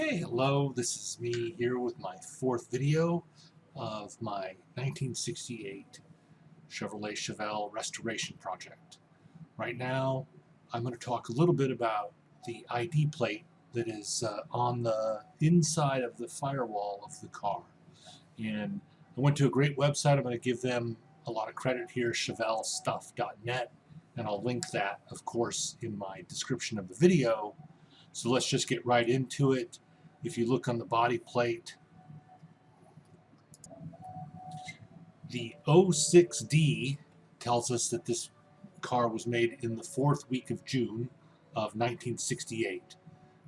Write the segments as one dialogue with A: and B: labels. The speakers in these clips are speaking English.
A: Okay, hello, this is me here with my fourth video of my 1968 Chevelle restoration project. Right now, I'm going to talk a little bit about the ID plate that is on the inside of the firewall of the car. And I went to a great website. I'm going to give them a lot of credit here, chevellestuff.net, and I'll link that, of course, in my description of the video. So let's just get right into it. If you look on the body plate, the 06D tells us that this car was made in the fourth week of June of 1968.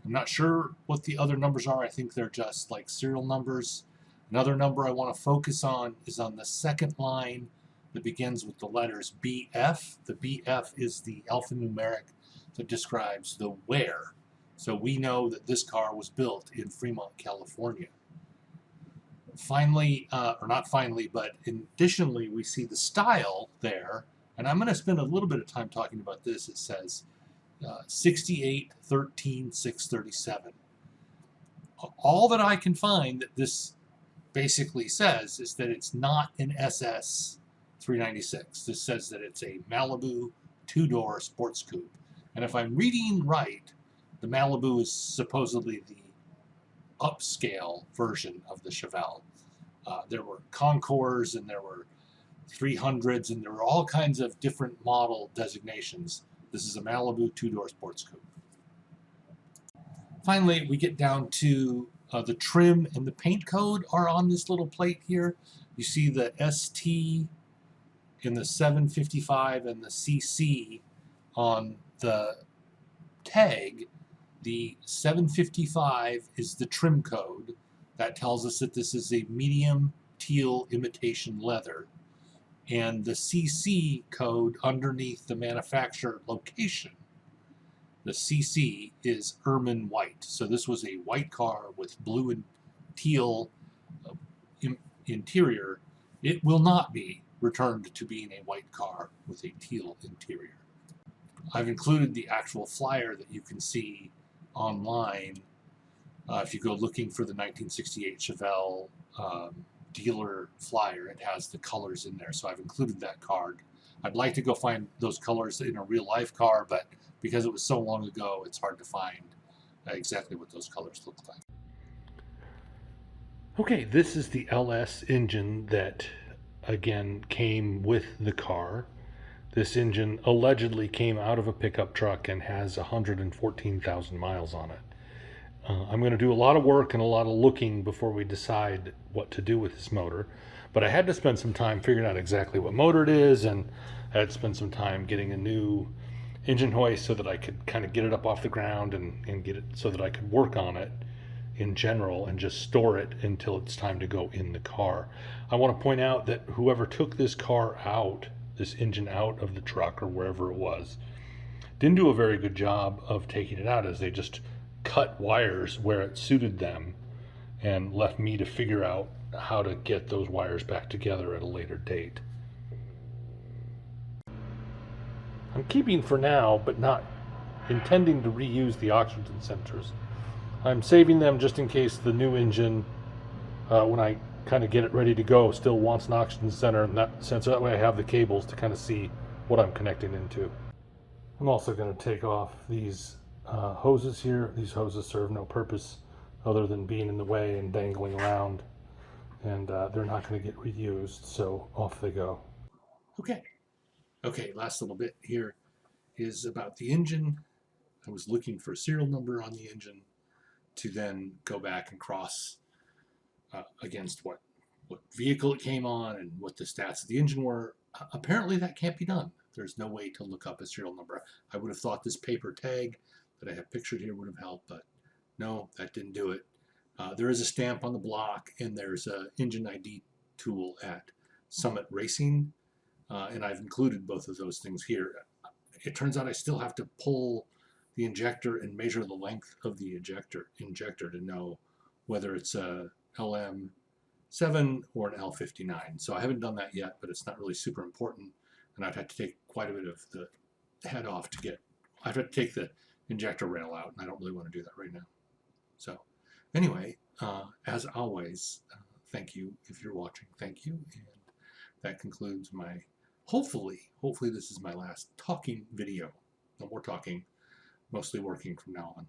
A: I'm not sure what the other numbers are. I think they're just like serial numbers. Another number I want to focus on is on the second line that begins with the letters BF. The BF is the alphanumeric that describes the where. So we know that this car was built in Fremont, California. Finally, or not finally, but additionally, we see the style there, and I'm going to spend a little bit of time talking about this. It says 68 13 637. All that I can find that this basically says is that it's not an SS 396. This says that it's a Malibu two-door sports coupe. And if I'm reading right, the Malibu is supposedly the upscale version of the Chevelle. There were Concours and there were 300s and there were all kinds of different model designations. This is a Malibu two-door sports coupe. Finally, we get down to the trim and the paint code are on this little plate here. You see the ST in the 755 and the CC on the tag. The 755 is the trim code. That tells us that this is a medium teal imitation leather. And the CC code underneath the manufacturer location, the CC is ermine white. So this was a white car with blue and teal interior. It will not be returned to being a white car with a teal interior. I've included the actual flyer that you can see online. If you go looking for the 1968 Chevelle dealer flyer, it has the colors in there, so I've included that card. I'd like to go find those colors in a real life car, but because it was so long ago, it's hard to find exactly what those colors look like. Okay, this is the LS engine that, again, came with the car. This engine allegedly came out of a pickup truck and has 114,000 miles on it. I'm going to do a lot of work and a lot of looking before we decide what to do with this motor. But I had to spend some time figuring out exactly what motor it is, and I had to spend some time getting a new engine hoist so that I could kind of get it up off the ground and get it so that I could work on it in general and just store it until it's time to go in the car. I want to point out that whoever took this car out, this engine out of the truck or wherever it was, didn't do a very good job of taking it out, as they just cut wires where it suited them and left me to figure out how to get those wires back together at a later date. I'm keeping for now, but not intending to reuse the oxygen sensors. I'm saving them just in case the new engine, when I kind of get it ready to go, still wants an oxygen sensor, and that way I have the cables to kind of see what I'm connecting into. I'm also going to take off these hoses here. These hoses serve no purpose other than being in the way and dangling around, and they're not going to get reused, so off they go. Okay, last little bit here is about the engine. I was looking for a serial number on the engine to then go back and cross against what vehicle it came on and what the stats of the engine were. Apparently that can't be done. There's no way to look up a serial number. I would have thought this paper tag that I have pictured here would have helped, but no, that didn't do it. There is a stamp on the block, and there's an engine ID tool at Summit Racing, and I've included both of those things here. It turns out I still have to pull the injector and measure the length of the injector to know whether it's a LM7 or an L59. So I haven't done that yet, but it's not really super important, and I've had to take quite a bit of the head off I've had to take the injector rail out, and I don't really want to do that right now. So Anyway, as always, thank you if you're watching. Thank you. And that concludes my, hopefully this is my last talking video. No more talking, mostly working from now on.